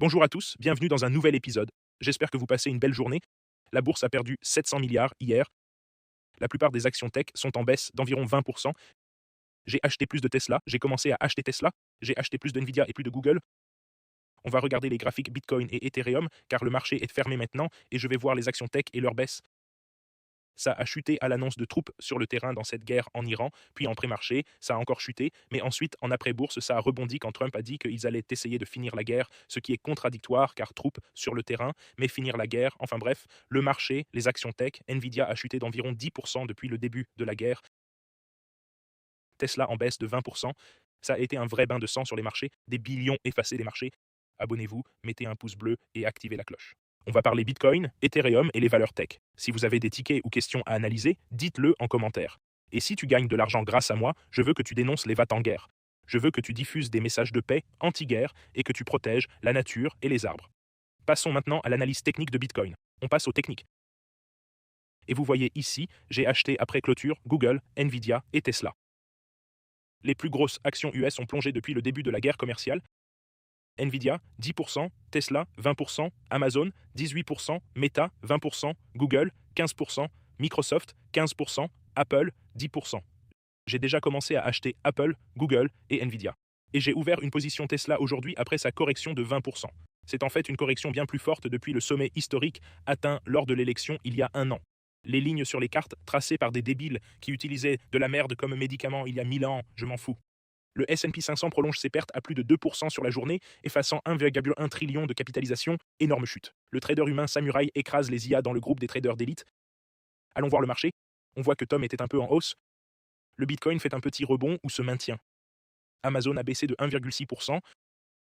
Bonjour à tous, bienvenue dans un nouvel épisode. J'espère que vous passez une belle journée. La bourse a perdu 700 milliards hier. La plupart des actions tech sont en baisse d'environ 20%. J'ai acheté plus de Tesla, j'ai commencé à acheter Tesla, j'ai acheté plus de Nvidia et plus de Google. On va regarder les graphiques Bitcoin et Ethereum car le marché est fermé maintenant et je vais voir les actions tech et leur baisse. Ça a chuté à l'annonce de troupes sur le terrain dans cette guerre en Iran, puis en pré-marché, ça a encore chuté, mais ensuite, en après-bourse, ça a rebondi quand Trump a dit qu'ils allaient essayer de finir la guerre, ce qui est contradictoire car troupes sur le terrain, mais finir la guerre, enfin bref, le marché, les actions tech, Nvidia a chuté d'environ 10% depuis le début de la guerre, Tesla en baisse de 20%, ça a été un vrai bain de sang sur les marchés, des billions effacés des marchés. Abonnez-vous, mettez un pouce bleu et activez la cloche. On va parler Bitcoin, Ethereum et les valeurs tech. Si vous avez des tickets ou questions à analyser, dites-le en commentaire. Et si tu gagnes de l'argent grâce à moi, je veux que tu dénonces les vats en guerre. Je veux que tu diffuses des messages de paix, anti-guerre, et que tu protèges la nature et les arbres. Passons maintenant à l'analyse technique de Bitcoin. On passe aux techniques. Et vous voyez ici, j'ai acheté après clôture Google, Nvidia et Tesla. Les plus grosses actions US ont plongé depuis le début de la guerre commerciale. Nvidia, 10%, Tesla, 20%, Amazon, 18%, Meta, 20%, Google, 15%, Microsoft, 15%, Apple, 10%. J'ai déjà commencé à acheter Apple, Google et Nvidia. Et j'ai ouvert une position Tesla aujourd'hui après sa correction de 20%. C'est en fait une correction bien plus forte depuis le sommet historique atteint lors de l'élection il y a un an. Les lignes sur les cartes tracées par des débiles qui utilisaient de la merde comme médicament il y a 1000 ans, je m'en fous. Le S&P 500 prolonge ses pertes à plus de 2% sur la journée, effaçant 1,1 trillion de capitalisation, énorme chute. Le trader humain Samurai écrase les IA dans le groupe des traders d'élite. Allons voir le marché. On voit que Tom était un peu en hausse. Le Bitcoin fait un petit rebond ou se maintient. Amazon a baissé de 1,6%.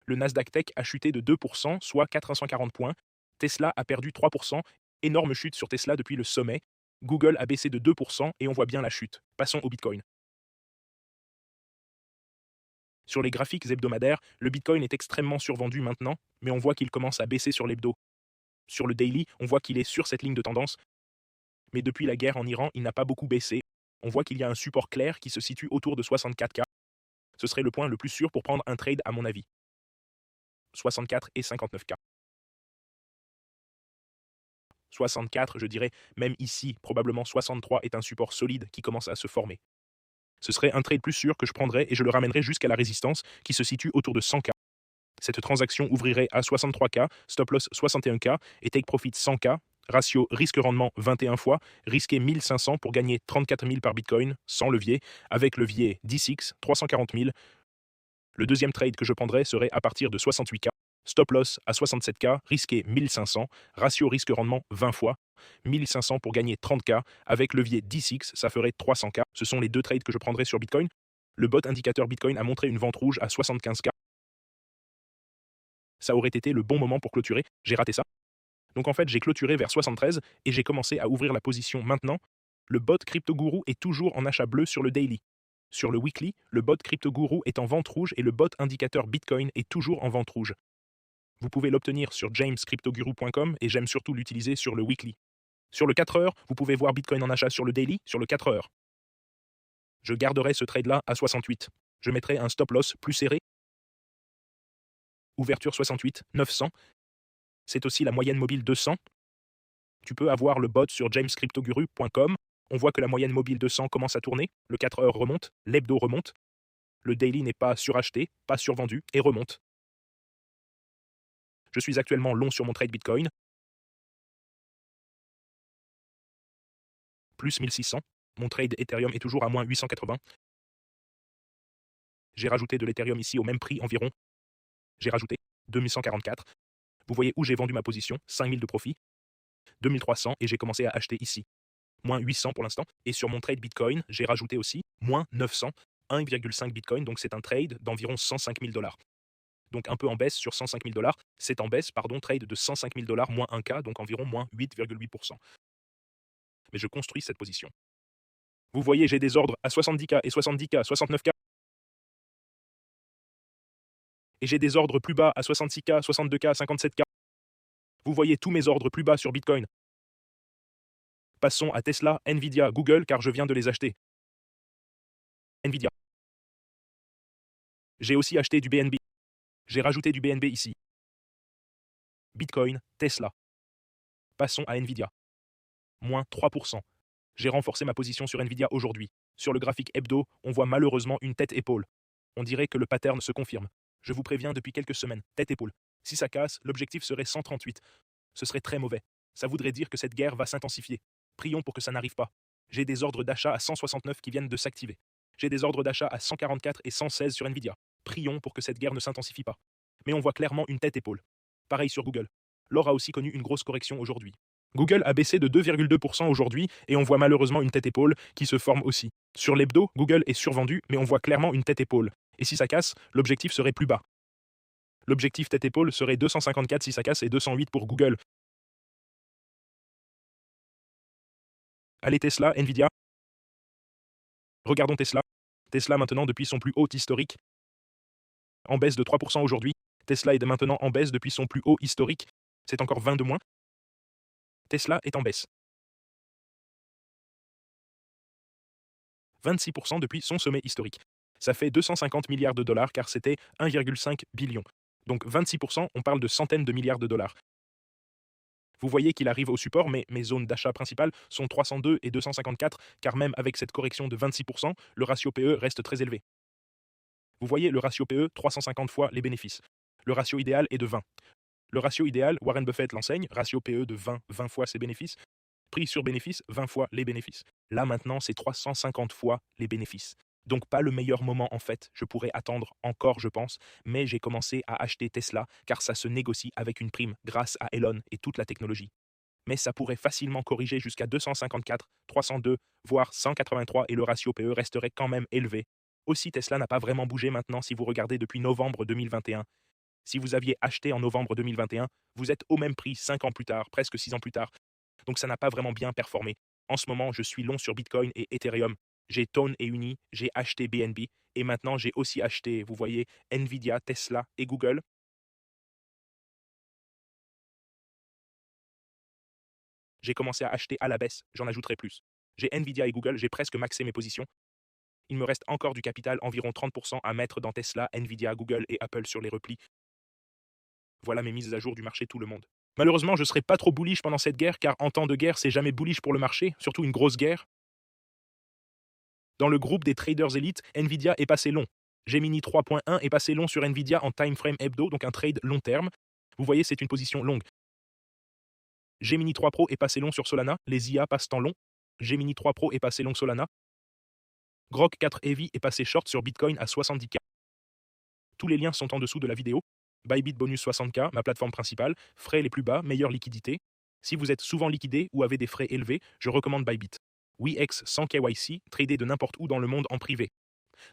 Le Nasdaq Tech a chuté de 2%, soit 440 points. Tesla a perdu 3%. Énorme chute sur Tesla depuis le sommet. Google a baissé de 2% et on voit bien la chute. Passons au Bitcoin. Sur les graphiques hebdomadaires, le Bitcoin est extrêmement survendu maintenant, mais on voit qu'il commence à baisser sur l'hebdo. Sur le daily, on voit qu'il est sur cette ligne de tendance, mais depuis la guerre en Iran, il n'a pas beaucoup baissé. On voit qu'il y a un support clair qui se situe autour de 64K. Ce serait le point le plus sûr pour prendre un trade à mon avis. 64 et 59K. 64, je dirais, même ici, probablement 63 est un support solide qui commence à se former. Ce serait un trade plus sûr que je prendrais et je le ramènerais jusqu'à la résistance qui se situe autour de 100K. Cette transaction ouvrirait à 63K, stop loss 61K et take profit 100K, ratio risque-rendement 21 fois, risqué 1500 pour gagner 34 000 par Bitcoin, sans levier, avec levier 10x 340 000. Le deuxième trade que je prendrais serait à partir de 68K, stop loss à 67K, risqué 1500, ratio risque-rendement 20 fois, 1500 pour gagner 30K, avec levier 10x, ça ferait 300K. Ce sont les deux trades que je prendrais sur Bitcoin. Le bot indicateur Bitcoin a montré une vente rouge à 75K. Ça aurait été le bon moment pour clôturer, j'ai raté ça. Donc en fait, j'ai clôturé vers 73 et j'ai commencé à ouvrir la position maintenant. Le bot CryptoGuru est toujours en achat bleu sur le daily. Sur le weekly, le bot CryptoGuru est en vente rouge et le bot indicateur Bitcoin est toujours en vente rouge. Vous pouvez l'obtenir sur jamescryptoguru.com et j'aime surtout l'utiliser sur le weekly. Sur le 4 heures, vous pouvez voir Bitcoin en achat sur le daily, sur le 4 heures. Je garderai ce trade-là à 68. Je mettrai un stop loss plus serré. Ouverture 68, 900. C'est aussi la moyenne mobile 200. Tu peux avoir le bot sur jamescryptoguru.com. On voit que la moyenne mobile 200 commence à tourner, le 4 heures remonte, l'hebdo remonte, le daily n'est pas suracheté, pas survendu et remonte. Je suis actuellement long sur mon trade Bitcoin, plus 1600. Mon trade Ethereum est toujours à moins 880. J'ai rajouté de l'Ethereum ici au même prix environ. J'ai rajouté 2144. Vous voyez où j'ai vendu ma position, 5000 de profit, 2300 et j'ai commencé à acheter ici. Moins 800 pour l'instant. Et sur mon trade Bitcoin, j'ai rajouté aussi moins 900, 1,5 Bitcoin, donc c'est un trade d'environ 105 000 dollars. Donc un peu en baisse sur 105 000 dollars. C'est en baisse, pardon, trade de 105 000 dollars moins 1K, donc environ moins 8,8%. Mais je construis cette position. Vous voyez, j'ai des ordres à 70K et 70K, 69K. Et j'ai des ordres plus bas à 66K, 62K, 57K. Vous voyez tous mes ordres plus bas sur Bitcoin. Passons à Tesla, Nvidia, Google, car je viens de les acheter. Nvidia. J'ai aussi acheté du BNB. J'ai rajouté du BNB ici. Bitcoin, Tesla. Passons à Nvidia. Moins 3%. J'ai renforcé ma position sur Nvidia aujourd'hui. Sur le graphique hebdo, on voit malheureusement une tête-épaule. On dirait que le pattern se confirme. Je vous préviens depuis quelques semaines, tête-épaule. Si ça casse, l'objectif serait 138. Ce serait très mauvais. Ça voudrait dire que cette guerre va s'intensifier. Prions pour que ça n'arrive pas. J'ai des ordres d'achat à 169 qui viennent de s'activer. J'ai des ordres d'achat à 144 et 116 sur Nvidia. Prions pour que cette guerre ne s'intensifie pas. Mais on voit clairement une tête-épaule. Pareil sur Google. L'or a aussi connu une grosse correction aujourd'hui. Google a baissé de 2,2% aujourd'hui et on voit malheureusement une tête-épaule qui se forme aussi. Sur l'hebdo, Google est survendu, mais on voit clairement une tête-épaule. Et si ça casse, l'objectif serait plus bas. L'objectif tête-épaule serait 254 si ça casse et 208 pour Google. Allez Tesla, Nvidia. Regardons Tesla. Tesla maintenant depuis son plus haut historique, en baisse de 3% aujourd'hui. Tesla est maintenant en baisse depuis son plus haut historique. C'est encore 20 de moins. Tesla est en baisse. 26% depuis son sommet historique. Ça fait 250 milliards de dollars car c'était 1,5 billion. Donc 26%, on parle de centaines de milliards de dollars. Vous voyez qu'il arrive au support, mais mes zones d'achat principales sont 302 et 254, car même avec cette correction de 26%, le ratio PE reste très élevé. Vous voyez le ratio PE, 350 fois les bénéfices. Le ratio idéal est de 20. Le ratio idéal, Warren Buffett l'enseigne, ratio PE de 20 fois ses bénéfices. Prix sur bénéfice, 20 fois les bénéfices. Là maintenant, c'est 350 fois les bénéfices. Donc pas le meilleur moment en fait, je pourrais attendre encore je pense, mais j'ai commencé à acheter Tesla car ça se négocie avec une prime grâce à Elon et toute la technologie. Mais ça pourrait facilement corriger jusqu'à 254, 302, voire 183 et le ratio PE resterait quand même élevé. Aussi Tesla n'a pas vraiment bougé maintenant si vous regardez depuis novembre 2021. Si vous aviez acheté en novembre 2021, vous êtes au même prix 5 ans plus tard, presque 6 ans plus tard. Donc ça n'a pas vraiment bien performé. En ce moment, je suis long sur Bitcoin et Ethereum. J'ai Tone et Uni, j'ai acheté BNB et maintenant j'ai aussi acheté, vous voyez, Nvidia, Tesla et Google. J'ai commencé à acheter à la baisse, j'en ajouterai plus. J'ai Nvidia et Google, j'ai presque maxé mes positions. Il me reste encore du capital, environ 30% à mettre dans Tesla, Nvidia, Google et Apple sur les replis. Voilà mes mises à jour du marché tout le monde. Malheureusement, je ne serai pas trop bullish pendant cette guerre, car en temps de guerre, c'est jamais bullish pour le marché, surtout une grosse guerre. Dans le groupe des traders élites, Nvidia est passé long. Gemini 3.1 est passé long sur Nvidia en time frame hebdo, donc un trade long terme. Vous voyez, c'est une position longue. Gemini 3 Pro est passé long sur Solana, les IA passent en long. Gemini 3 Pro est passé long Solana. Grok 4 Heavy est passé short sur Bitcoin à 70K. Tous les liens sont en dessous de la vidéo. Bybit bonus 60K, ma plateforme principale, frais les plus bas, meilleure liquidité. Si vous êtes souvent liquidé ou avez des frais élevés, je recommande Bybit. WeX 100 KYC, tradé de n'importe où dans le monde en privé.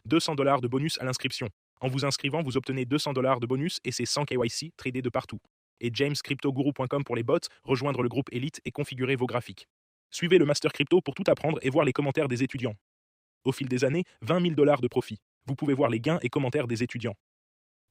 200 $ de bonus à l'inscription. En vous inscrivant, vous obtenez 200 $ de bonus et c'est 100 KYC tradés de partout. Et jamescryptoguru.com pour les bots, rejoindre le groupe élite et configurer vos graphiques. Suivez le Master Crypto pour tout apprendre et voir les commentaires des étudiants. Au fil des années, 20 000 $ de profit. Vous pouvez voir les gains et commentaires des étudiants.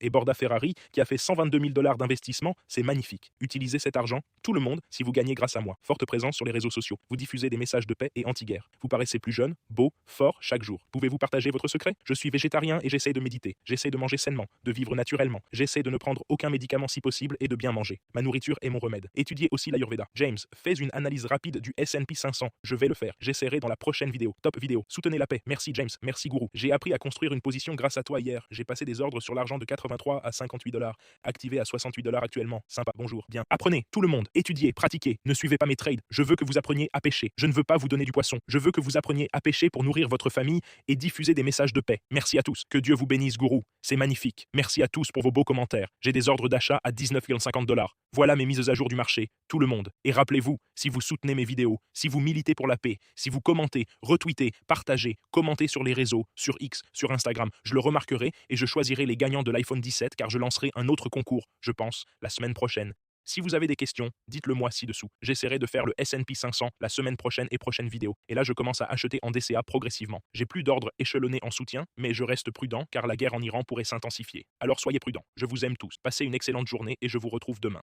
Et Borda Ferrari, qui a fait 122 000 $ d'investissement, c'est magnifique. Utilisez cet argent, tout le monde, si vous gagnez grâce à moi. Forte présence sur les réseaux sociaux. Vous diffusez des messages de paix et anti-guerre. Vous paraissez plus jeune, beau, fort chaque jour. Pouvez-vous partager votre secret? Je suis végétarien et j'essaie de méditer. J'essaie de manger sainement, de vivre naturellement. J'essaie de ne prendre aucun médicament si possible et de bien manger. Ma nourriture est mon remède. Étudiez aussi l'Ayurveda. James, fais une analyse rapide du S&P 500. Je vais le faire. J'essaierai dans la prochaine vidéo. Top vidéo. Soutenez la paix. Merci James. Merci Gourou. J'ai appris à construire une position grâce à toi hier. J'ai passé des ordres sur l'argent de 83 à 58 $. Activé à 68 $ actuellement. Sympa, bonjour. Bien. Apprenez, tout le monde. Étudiez, pratiquez. Ne suivez pas mes trades. Je veux que vous appreniez à pêcher. Je ne veux pas vous donner du poisson. Je veux que vous appreniez à pêcher pour nourrir votre famille et diffuser des messages de paix. Merci à tous. Que Dieu vous bénisse, gourou. C'est magnifique. Merci à tous pour vos beaux commentaires. J'ai des ordres d'achat à 19,50 $. Voilà mes mises à jour du marché. Tout le monde. Et rappelez-vous, si vous soutenez mes vidéos, si vous militez pour la paix, si vous commentez, retweetez, partagez, commentez sur les réseaux, sur X, sur Instagram, je le remarquerai et je choisirai les gagnants de l'iPhone 17 car je lancerai un autre concours, je pense, la semaine prochaine. Si vous avez des questions, dites-le moi ci-dessous. J'essaierai de faire le S&P 500 la semaine prochaine et prochaine vidéo. Et là, je commence à acheter en DCA progressivement. J'ai plus d'ordre échelonné en soutien, mais je reste prudent car la guerre en Iran pourrait s'intensifier. Alors soyez prudents. Je vous aime tous. Passez une excellente journée et je vous retrouve demain.